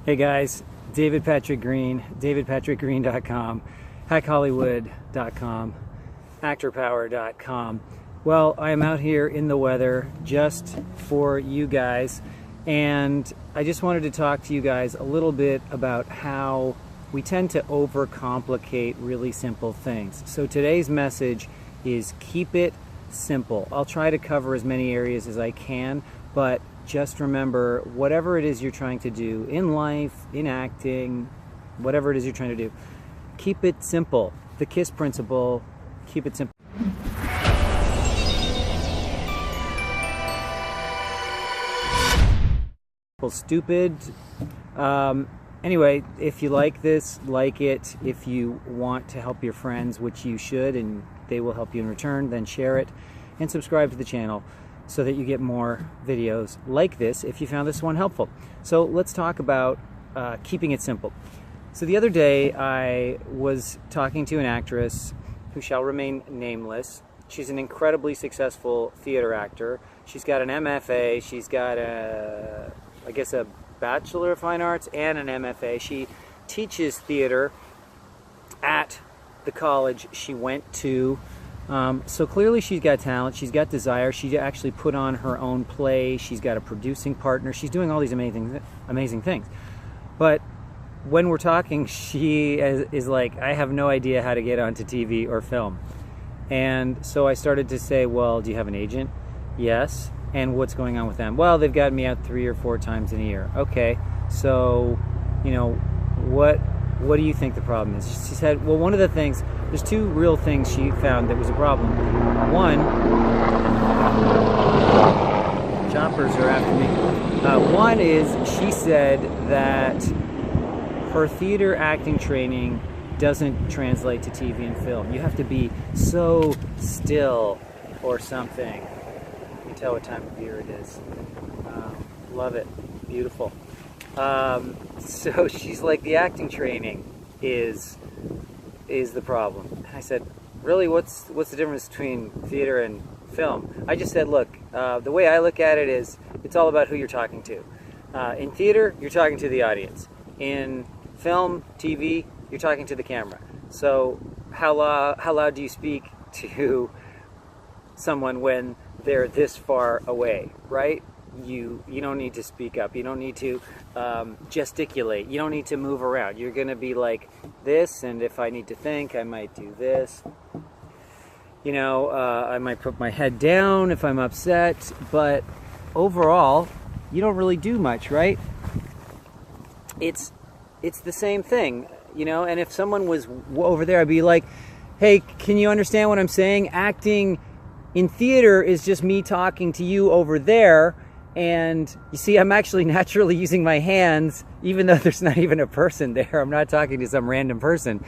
Hey guys, David Patrick Green, davidpatrickgreen.com, hackhollywood.com, actorpower.com. Well, I am out here in the weather just for you guys, and I just wanted to talk to you guys a little bit about how we tend to overcomplicate really simple things. So today's message is keep it simple. I'll try to cover as many areas as I can, but just remember, whatever it is you're trying to do in life, in acting, whatever it is you're trying to do, keep it simple. The KISS principle, keep it simple. Stupid. Anyway, if you like this, like it. If you want to help your friends, which you should, and they will help you in return, then share it and subscribe to the channel so that you get more videos like this if you found this one helpful. So let's talk about keeping it simple. So the other day I was talking to an actress who shall remain nameless. She's an incredibly successful theater actor. She's got an MFA, she's got a Bachelor of Fine Arts and an MFA. She teaches theater at the college she went to. So clearly she's got talent, she's got desire, she actually put on her own play, she's got a producing partner, she's doing all these amazing things. But when we're talking, she is like, I have no idea how to get onto TV or film. And so I started to say, well, do you have an agent? Yes. And what's going on with them? Well, they've gotten me out 3 or 4 times in a year. Okay, so, you know, what do you think the problem is? She said, well, one of the things, there's 2 real things she found that was a problem. One, choppers are after me. One is she said that her theater acting training doesn't translate to TV and film. You have to be so still or something. You can tell what time of year it is. Love it. Beautiful. So she's like, the acting training is the problem. And I said, really, what's the difference between theater and film? I just said, look, the way I look at it is it's all about who you're talking to. In theater, you're talking to the audience. In film, TV, you're talking to the camera. So how loud do you speak to someone when they're this far away, right? You don't need to speak up. You don't need to gesticulate. You don't need to move around. You're going to be like this, and if I need to think, I might do this. You know, I might put my head down if I'm upset, but overall, you don't really do much, right? It's the same thing, you know, and if someone was over there, I'd be like, hey, can you understand what I'm saying? Acting in theater is just me talking to you over there. And you see, I'm actually naturally using my hands, even though there's not even a person there. I'm not talking to some random person.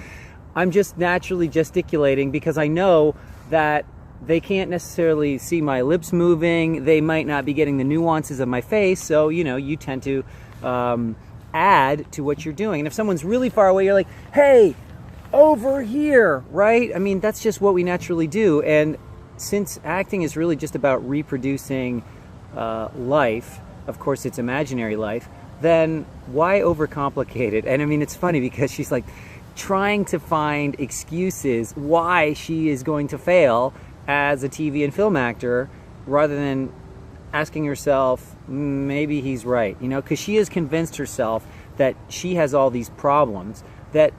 I'm just naturally gesticulating because I know that they can't necessarily see my lips moving. They might not be getting the nuances of my face. So, you know, you tend to add to what you're doing. And if someone's really far away, you're like, hey, over here, right? I mean, that's just what we naturally do. And since acting is really just about reproducing life, of course it's imaginary life, then why overcomplicate it? And I mean, it's funny because she's like trying to find excuses why she is going to fail as a TV and film actor rather than asking herself, maybe he's right, you know, because she has convinced herself that she has all these problems that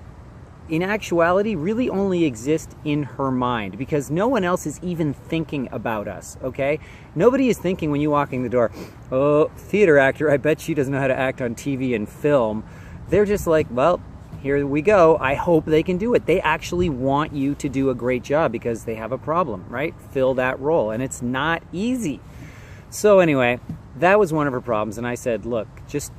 in actuality really only exist in her mind, because no one else is even thinking about us, okay? Nobody is thinking when you walk in the door, oh, theater actor, I bet she doesn't know how to act on TV and film. They're just like, well, here we go. I hope they can do it. They actually want you to do a great job because they have a problem, right? Fill that role, and it's not easy. So anyway, that was one of her problems, and I said, look, just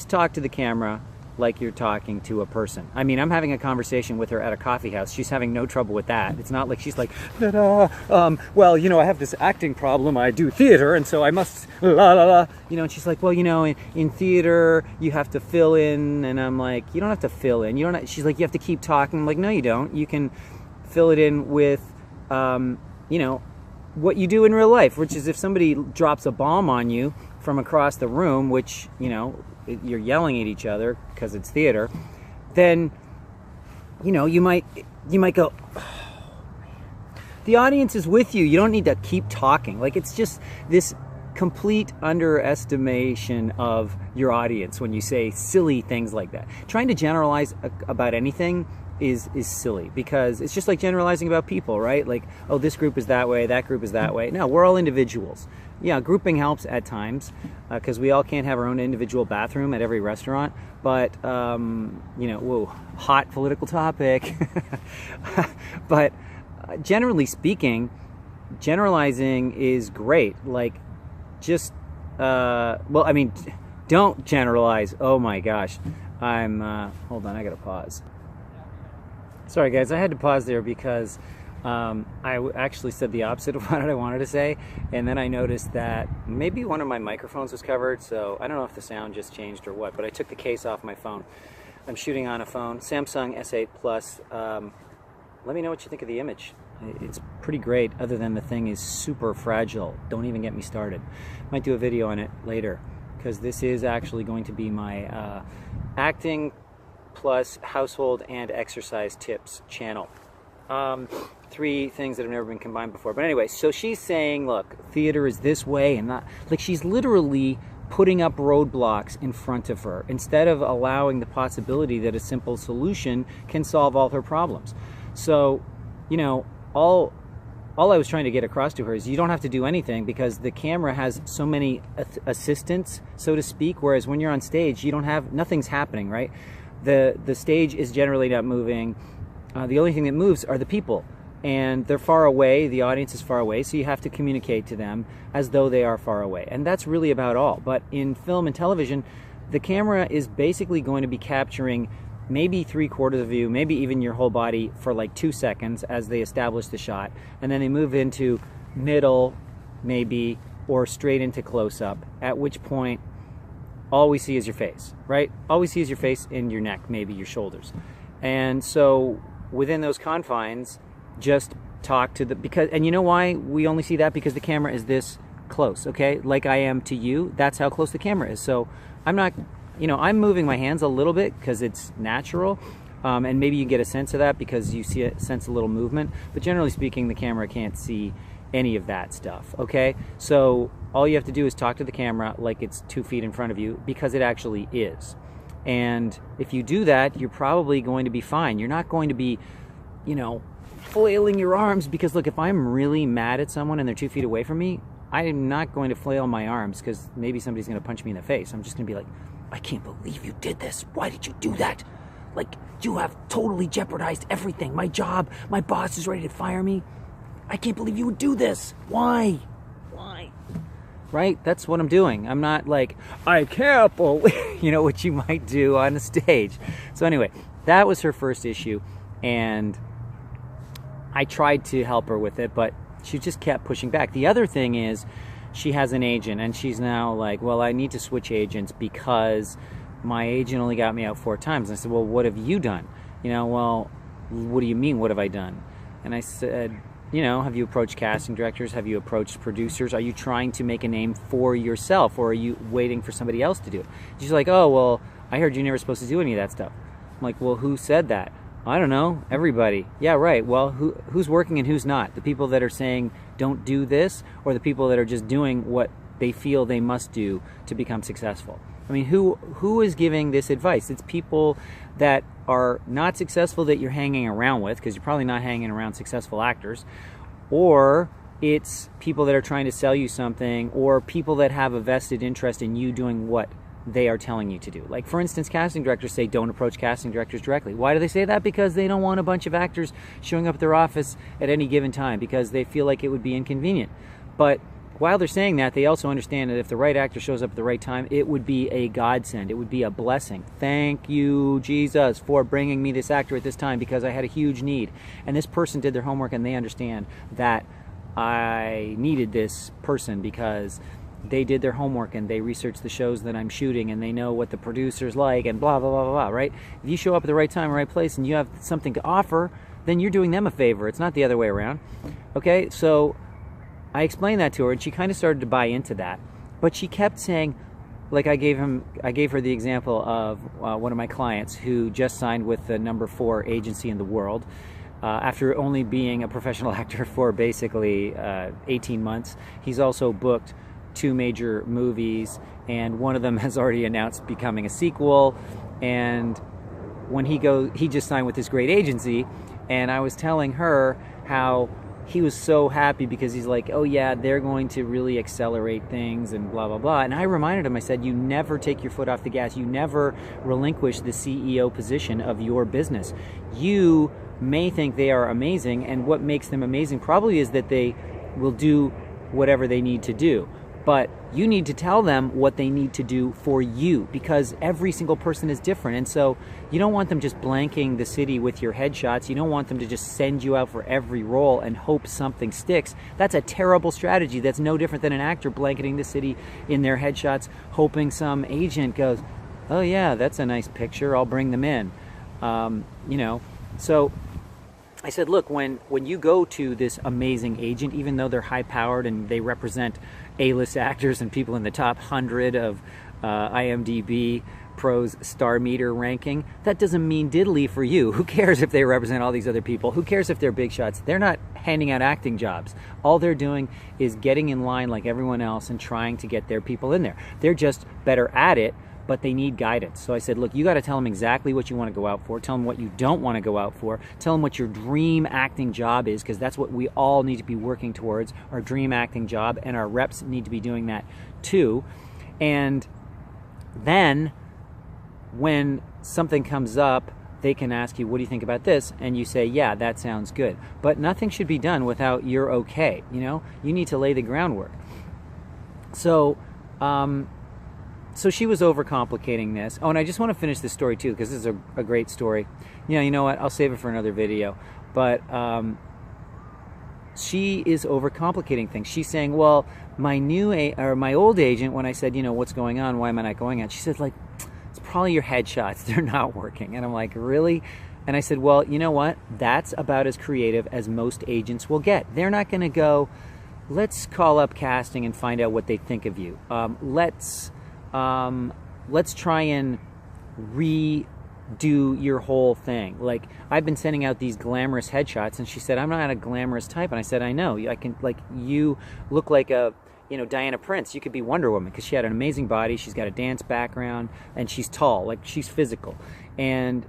talk to the camera like you're talking to a person. I mean, I'm having a conversation with her at a coffee house. She's having no trouble with that. It's not like she's like, well, you know, I have this acting problem. I do theater, and so I must, la, la, la. You know, and she's like, well, you know, in theater, you have to fill in. And I'm like, you don't have to fill in. You don't have, she's like, you have to keep talking. I'm like, no, you don't. You can fill it in with, you know, what you do in real life, which is if somebody drops a bomb on you, from across the room, which, you know, you're yelling at each other because it's theater, then, you know, you might go, oh, the audience is with you. You don't need to keep talking. Like, it's just this complete underestimation of your audience when you say silly things like that. Trying to generalize about anything is silly, because it's just like generalizing about people, right? Like, oh, this group is that way, that group is that way. No, we're all individuals. Yeah, grouping helps at times, because we all can't have our own individual bathroom at every restaurant, but, you know, whoa, hot political topic. But generally speaking, generalizing is great. Like, just, well, I mean, don't generalize. Oh my gosh. Hold on, I gotta pause. Sorry guys, I had to pause there because I actually said the opposite of what I wanted to say, and then I noticed that maybe one of my microphones was covered, so I don't know if the sound just changed or what, but I took the case off my phone. I'm shooting on a phone, Samsung S8 Plus. Let me know what you think of the image. It's pretty great, other than the thing is super fragile. Don't even get me started. Might do a video on it later, because this is actually going to be my acting plus household and exercise tips channel. 3 things that have never been combined before. But anyway, so she's saying, look, theater is this way, and not, like, she's literally putting up roadblocks in front of her instead of allowing the possibility that a simple solution can solve all her problems. So, you know, all I was trying to get across to her is you don't have to do anything, because the camera has so many assistants, so to speak, whereas when you're on stage, you don't have, nothing's happening, right? The stage is generally not moving. The only thing that moves are the people, and they're far away. The audience is far away, so you have to communicate to them as though they are far away, and that's really about all. But in film and television, the camera is basically going to be capturing maybe 3/4 of you, maybe even your whole body for like 2 seconds as they establish the shot, and then they move into middle, maybe, or straight into close-up, at which point all we see is your face, right? All we see is your face and your neck, maybe your shoulders. And so within those confines, just talk to the, because, and you know why we only see that? Because the camera is this close, okay? Like I am to you, that's how close the camera is. So I'm not, you know, I'm moving my hands a little bit because it's natural, and maybe you get a sense of that because you sense a little movement, but generally speaking, the camera can't see any of that stuff, okay? So all you have to do is talk to the camera like it's 2 feet in front of you, because it actually is. And if you do that, you're probably going to be fine. You're not going to be, you know, flailing your arms, because look, if I'm really mad at someone and they're 2 feet away from me, I'm not going to flail my arms because maybe somebody's going to punch me in the face. I'm just going to be like, I can't believe you did this. Why did you do that? Like, you have totally jeopardized everything. My job, my boss is ready to fire me. I can't believe you would do this. Why? Why? Right? That's what I'm doing. I'm not like, I can't believe, you know, what you might do on the stage. So anyway, that was her first issue, and I tried to help her with it, but she just kept pushing back. The other thing is, she has an agent, and she's now like, well, I need to switch agents because my agent only got me out 4 times. And I said, well, what have you done? You know, well, what do you mean, what have I done? And I said, you know, have you approached casting directors? Have you approached producers? Are you trying to make a name for yourself, or are you waiting for somebody else to do it? She's like, oh, well, I heard you're never supposed to do any of that stuff. I'm like, well, who said that? I don't know, everybody. Yeah, right. Well, who's working and who's not? The people that are saying don't do this, or the people that are just doing what they feel they must do to become successful? I mean, who is giving this advice? It's people that are not successful that you're hanging around with, because you're probably not hanging around successful actors, or it's people that are trying to sell you something, or people that have a vested interest in you doing what they are telling you to do. Like, for instance, casting directors say don't approach casting directors directly. Why do they say that? Because they don't want a bunch of actors showing up at their office at any given time, because they feel like it would be inconvenient. But while they're saying that, they also understand that if the right actor shows up at the right time, it would be a godsend. It would be a blessing. Thank you, Jesus, for bringing me this actor at this time, because I had a huge need. And this person did their homework, and they understand that I needed this person because they did their homework and they researched the shows that I'm shooting, and they know what the producer's like, and blah, blah, blah, blah, blah, right? If you show up at the right time, right place, and you have something to offer, then you're doing them a favor. It's not the other way around. Okay, so I explained that to her, and she kind of started to buy into that. But she kept saying, like I gave her the example of one of my clients who just signed with the #4 agency in the world after only being a professional actor for basically 18 months. He's also booked 2 major movies, and one of them has already announced becoming a sequel. And when he just signed with this great agency, and I was telling her how he was so happy because he's like, oh yeah, they're going to really accelerate things and blah, blah, blah. And I reminded him, I said, you never take your foot off the gas. You never relinquish the CEO position of your business. You may think they are amazing, and what makes them amazing probably is that they will do whatever they need to do. But you need to tell them what they need to do for you, because every single person is different. And so you don't want them just blanking the city with your headshots. You don't want them to just send you out for every role and hope something sticks. That's a terrible strategy. That's no different than an actor blanketing the city in their headshots, hoping some agent goes, oh yeah, that's a nice picture, I'll bring them in. You know, so I said, look, when you go to this amazing agent, even though they're high-powered and they represent A-list actors and people in the top 100 of IMDb Pro's star meter ranking, that doesn't mean diddly for you. Who cares if they represent all these other people? Who cares if they're big shots? They're not handing out acting jobs. All they're doing is getting in line like everyone else and trying to get their people in there. They're just better at it, but they need guidance. So I said, look, you got to tell them exactly what you want to go out for. Tell them what you don't want to go out for. Tell them what your dream acting job is, because that's what we all need to be working towards, our dream acting job, and our reps need to be doing that too. And then when something comes up, they can ask you, what do you think about this? And you say, yeah, that sounds good. But nothing should be done without your okay. You know, you need to lay the groundwork. So, so she was overcomplicating this. Oh, and I just want to finish this story too, because this is a great story. You know what? I'll save it for another video. But she is overcomplicating things. She's saying, well, my old agent, when I said, you know, what's going on? Why am I not going out? She said, like, it's probably your headshots. They're not working. And I'm like, really? And I said, well, you know what? That's about as creative as most agents will get. They're not going to go, let's call up casting and find out what they think of you. Let's try and redo your whole thing. Like, I've been sending out these glamorous headshots, and she said, I'm not a glamorous type. And I said, I know. I can, like, you look like a, you know, Diana Prince. You could be Wonder Woman, because she had an amazing body. She's got a dance background, and she's tall. Like, she's physical. And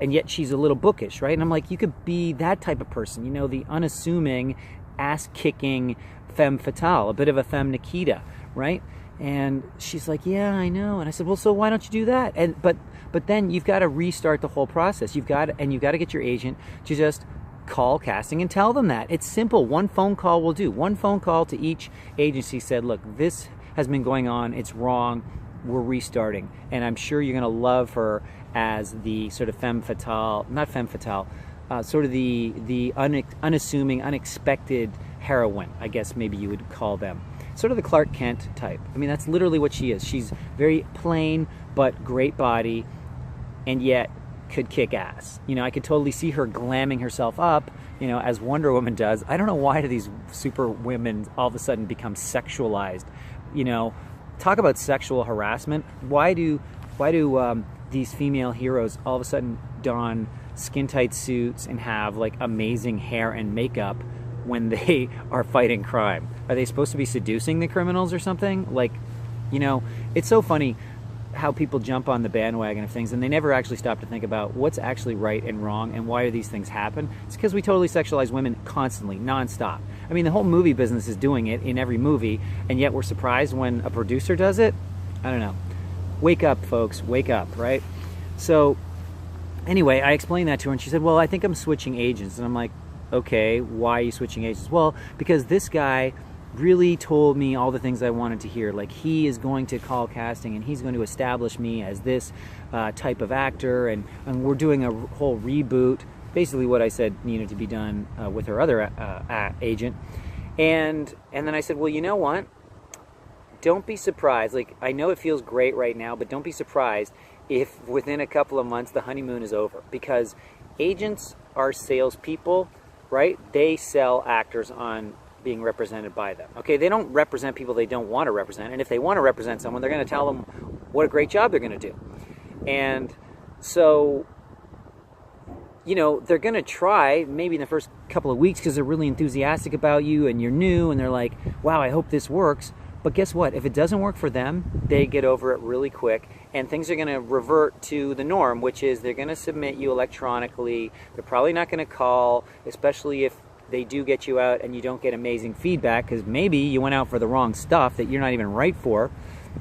yet she's a little bookish, right? And I'm like, you could be that type of person, you know, the unassuming, ass-kicking femme fatale, a bit of a femme Nikita, right? And she's like, yeah, I know. And I said, well, so why don't you do that? And but then you've got to restart the whole process. You've got to get your agent to just call casting and tell them that. It's simple. One phone call will do. One phone call to each agency said, look, this has been going on. It's wrong. We're restarting. And I'm sure you're going to love her as the sort of femme fatale, not femme fatale, sort of the unassuming, unexpected heroine, I guess maybe you would call them. Sort of the Clark Kent type. I mean, that's literally what she is. She's very plain, but great body, and yet could kick ass. You know, I could totally see her glamming herself up, you know, as Wonder Woman does. I don't know why do these super women all of a sudden become sexualized. You know, talk about sexual harassment. Why do these female heroes all of a sudden don skin-tight suits and have like amazing hair and makeup when they are fighting crime? Are they supposed to be seducing the criminals or something? Like, you know, it's so funny how people jump on the bandwagon of things and they never actually stop to think about what's actually right and wrong and why do these things happen. It's because we totally sexualize women constantly, nonstop. I mean, the whole movie business is doing it in every movie, and yet we're surprised when a producer does it. I don't know. Wake up, folks. Wake up, right? So anyway, I explained that to her, and she said, well, I think I'm switching agents. And I'm like, okay, why are you switching agents? Well, because this guy really told me all the things I wanted to hear. Like, he is going to call casting and he's going to establish me as this type of actor, and we're doing a whole reboot, basically what I said needed to be done with her other agent. And then I said, well, you know what? Don't be surprised. Like, I know it feels great right now, but don't be surprised if within a couple of months the honeymoon is over, because agents are salespeople, right? They sell actors on being represented by them. Okay, they don't represent people they don't want to represent, and if they want to represent someone, they're going to tell them what a great job they're going to do. And so, you know, they're going to try maybe in the first couple of weeks because they're really enthusiastic about you and you're new and they're like, wow, I hope this works. But guess what? If it doesn't work for them, they get over it really quick and things are going to revert to the norm, which is they're going to submit you electronically. They're probably not going to call, especially if they do get you out and you don't get amazing feedback because maybe you went out for the wrong stuff that you're not even right for.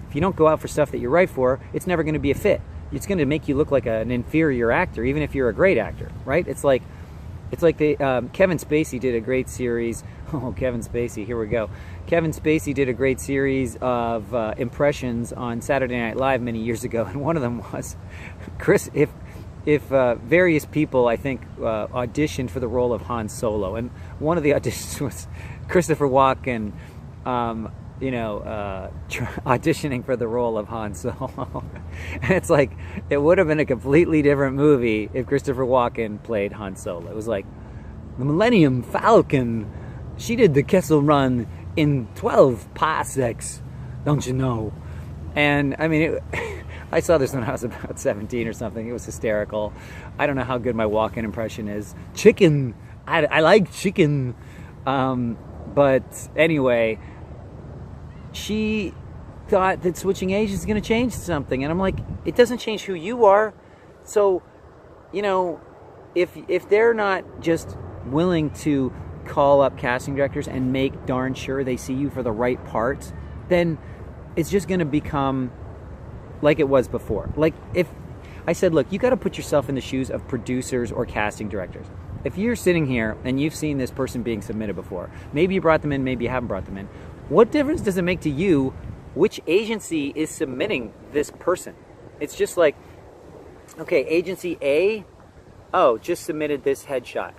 If you don't go out for stuff that you're right for, it's never going to be a fit. It's going to make you look like an inferior actor, even if you're a great actor, right? It's like Kevin Spacey did a great series. Oh, Kevin Spacey, here we go. Kevin Spacey did a great series of impressions on Saturday Night Live many years ago, and one of them was if various people, I think, auditioned for the role of Han Solo, and one of the auditions was Christopher Walken, auditioning for the role of Han Solo. And it's like, it would have been a completely different movie if Christopher Walken played Han Solo. It was like, the Millennium Falcon, she did the Kessel Run in 12 parsecs, don't you know? And, I mean, I saw this when I was about 17 or something. It was hysterical. I don't know how good my Walken impression is. Chicken! I like chicken! But anyway, she thought that switching agents is going to change something, and I'm like, it doesn't change who you are. So, you know, if they're not just willing to call up casting directors and make darn sure they see you for the right parts, then it's just going to become like it was before. Like, if I said, look, you got to put yourself in the shoes of producers or casting directors. If you're sitting here and you've seen this person being submitted before, maybe you brought them in, maybe you haven't brought them in, what difference does it make to you which agency is submitting this person? It's just like, okay, agency A, oh, just submitted this headshot.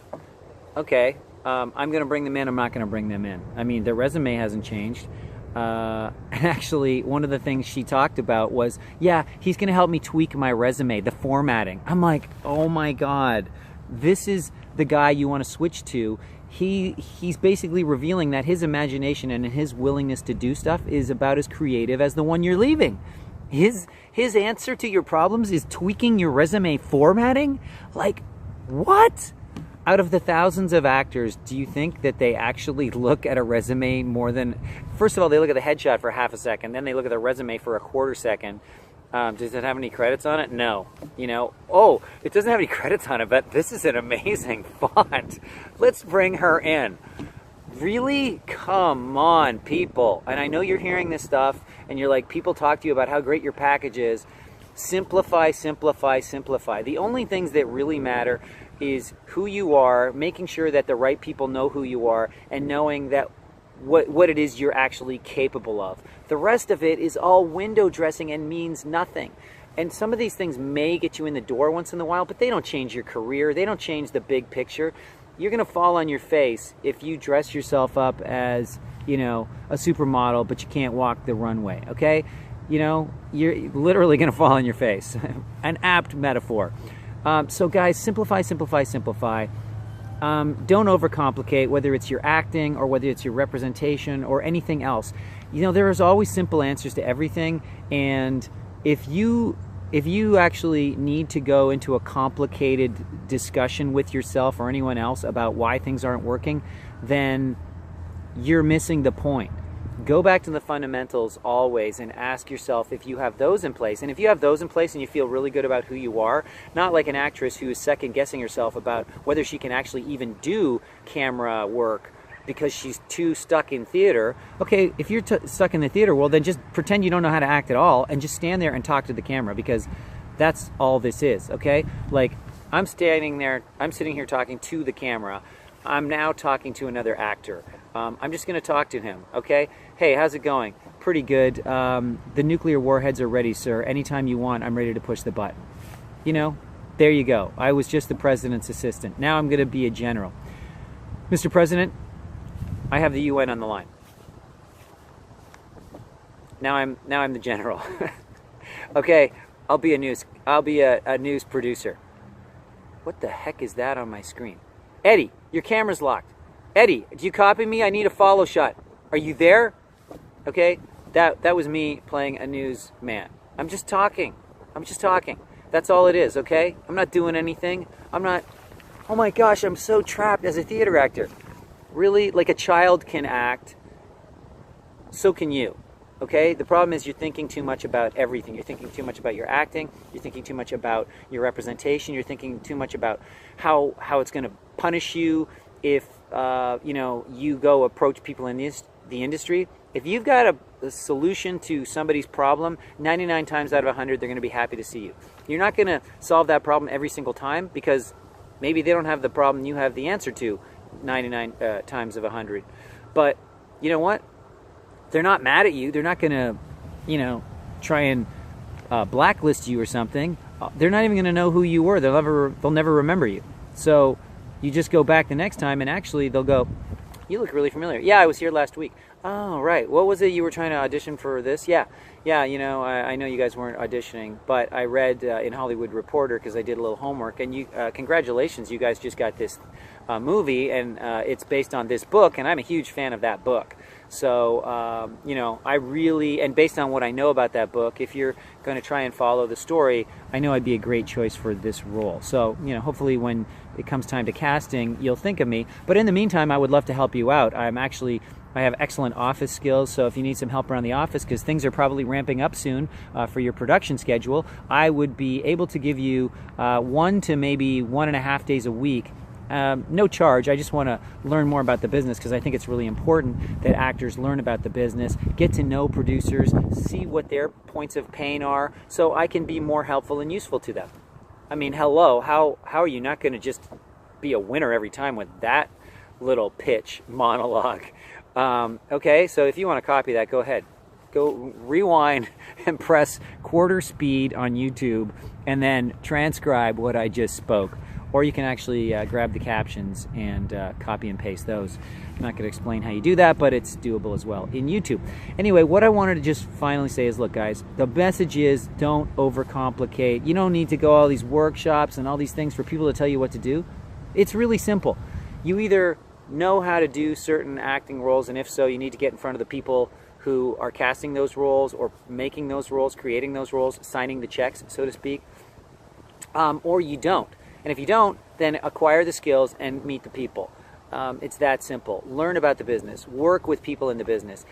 Okay, I'm going to bring them in, I'm not going to bring them in. I mean, their resume hasn't changed. And actually, one of the things she talked about was, yeah, he's going to help me tweak my resume, the formatting. I'm like, oh my God, this is the guy you want to switch to. He's basically revealing that his imagination and his willingness to do stuff is about as creative as the one you're leaving. His answer to your problems is tweaking your resume formatting? Like, what? Out of the thousands of actors, do you think that they actually look at a resume more than... First of all, they look at the headshot for half a second, then they look at the resume for a quarter second. Does it have any credits on it? No. You know, oh, it doesn't have any credits on it, but this is an amazing font. Let's bring her in. Really? Come on, people. And I know you're hearing this stuff, and you're like, people talk to you about how great your package is. Simplify, simplify, simplify. The only things that really matter is who you are, making sure that the right people know who you are, and knowing that what it is you're actually capable of. The rest of it is all window dressing and means nothing. And some of these things may get you in the door once in a while, but they don't change your career. They don't change the big picture. You're going to fall on your face if you dress yourself up as, you know, a supermodel, but you can't walk the runway, okay? You know, you're literally going to fall on your face. An apt metaphor. So guys, simplify, simplify, simplify. Don't overcomplicate, whether it's your acting or whether it's your representation or anything else. You know, there is always simple answers to everything, and if you actually need to go into a complicated discussion with yourself or anyone else about why things aren't working, then you're missing the point. Go back to the fundamentals always and ask yourself if you have those in place. And if you have those in place and you feel really good about who you are, not like an actress who is second-guessing herself about whether she can actually even do camera work because she's too stuck in theater. Okay, if you're stuck in the theater world, then just pretend you don't know how to act at all and just stand there and talk to the camera, because that's all this is, okay? Like, I'm sitting here talking to the camera. I'm now talking to another actor. I'm just going to talk to him, okay? Hey, how's it going? Pretty good. The nuclear warheads are ready, sir. Anytime you want, I'm ready to push the button. You know, there you go. I was just the president's assistant. Now I'm going to be a general. Mr. President, I have the UN on the line. Now I'm the general. Okay, I'll be a news producer. What the heck is that on my screen? Eddie, your camera's locked. Eddie, do you copy me? I need a follow shot. Are you there? Okay, that was me playing a newsman. I'm just talking. I'm just talking. That's all it is, okay? I'm not doing anything. I'm not... Oh my gosh, I'm so trapped as a theater actor. Really, like a child can act, so can you. Okay? The problem is you're thinking too much about everything. You're thinking too much about your acting. You're thinking too much about your representation. You're thinking too much about how it's going to punish you if you know, you go approach people in the industry. If you've got a solution to somebody's problem, 99 times out of 100 they're going to be happy to see you. You're not going to solve that problem every single time because maybe they don't have the problem you have the answer to 99 times of 100. But you know what? They're not mad at you. They're not going to, you know, try and blacklist you or something. They're not even going to know who you were. They'll never remember you. So you just go back the next time, and actually they'll go, "You look really familiar." "Yeah, I was here last week." "Oh, right. What was it you were trying to audition for this?" Yeah, you know, I know you guys weren't auditioning, but I read in Hollywood Reporter, because I did a little homework, and you, congratulations, you guys just got this movie, and it's based on this book, and I'm a huge fan of that book. So, you know, I really, and based on what I know about that book, if you're going to try and follow the story, I know I'd be a great choice for this role. So, you know, hopefully when it comes time to casting, you'll think of me. But in the meantime, I would love to help you out. I have excellent office skills, so if you need some help around the office, because things are probably ramping up soon for your production schedule, I would be able to give you 1 to maybe 1.5 days a week. No charge. I just want to learn more about the business, because I think it's really important that actors learn about the business, get to know producers, see what their points of pain are, so I can be more helpful and useful to them. I mean, hello, how are you not going to just be a winner every time with that little pitch monologue? Okay, so if you want to copy that, go ahead. Go rewind and press quarter speed on YouTube and then transcribe what I just spoke. Or you can actually grab the captions and copy and paste those. I'm not going to explain how you do that, but it's doable as well in YouTube. Anyway, what I wanted to just finally say is, look guys, the message is don't overcomplicate. You don't need to go all these workshops and all these things for people to tell you what to do. It's really simple. You either know how to do certain acting roles, and if so, you need to get in front of the people who are casting those roles or making those roles, creating those roles, signing the checks, so to speak, or you don't. And if you don't, then acquire the skills and meet the people. It's that simple. Learn about the business. Work with people in the business.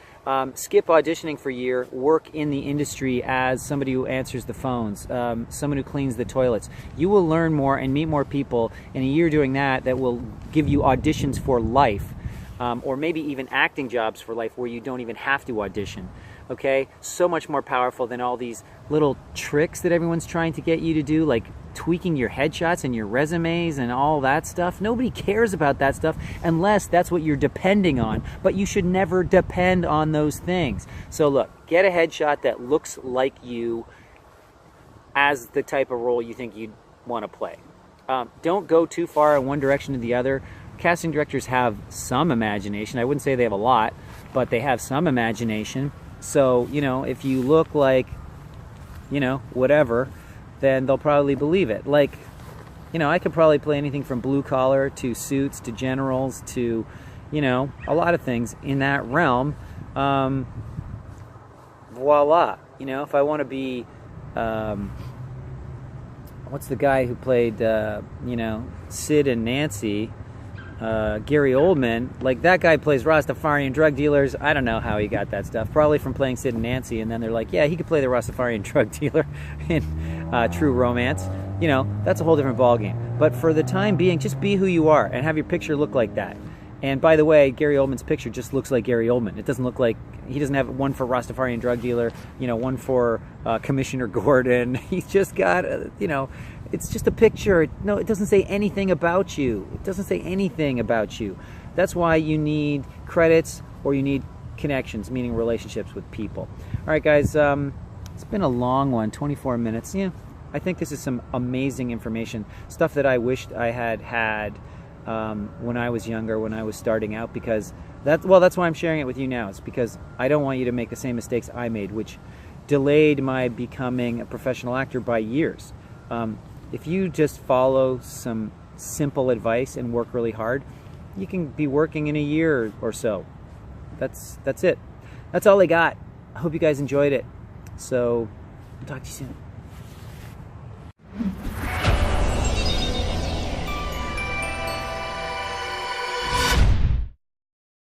Skip auditioning for a year. Work in the industry as somebody who answers the phones, someone who cleans the toilets. You will learn more and meet more people in a year doing that will give you auditions for life, or maybe even acting jobs for life where you don't even have to audition. Okay? So much more powerful than all these little tricks that everyone's trying to get you to do, like tweaking your headshots and your resumes and all that stuff. Nobody cares about that stuff unless that's what you're depending on, but you should never depend on those things. So look, get a headshot that looks like you as the type of role you think you'd want to play. Don't go too far in one direction or the other. Casting directors have some imagination. I wouldn't say they have a lot, but they have some imagination. So, you know, if you look like, you know, whatever, then they'll probably believe it. Like, you know, I could probably play anything from blue collar to suits to generals to, you know, a lot of things in that realm. Voila. You know, if I want to be, what's the guy who played, you know, Sid and Nancy? Gary Oldman, like that guy plays Rastafarian drug dealers. I don't know how he got that stuff. Probably from playing Sid and Nancy, and then they're like, yeah, he could play the Rastafarian drug dealer in True Romance. You know, that's a whole different ballgame. But for the time being, just be who you are and have your picture look like that. And by the way, Gary Oldman's picture just looks like Gary Oldman. It doesn't look like, he doesn't have one for Rastafarian drug dealer, you know, one for Commissioner Gordon. He's just got, you know, it's just a picture. No, it doesn't say anything about you. It doesn't say anything about you. That's why you need credits or you need connections, meaning relationships with people. All right, guys, it's been a long one, 24 minutes. Yeah, I think this is some amazing information, stuff that I wished I had when I was younger, when I was starting out, because that's why I'm sharing it with you now. It's because I don't want you to make the same mistakes I made, which delayed my becoming a professional actor by years. If you just follow some simple advice and work really hard, you can be working in a year or so. That's it. That's all I got. I hope you guys enjoyed it. So, talk to you soon.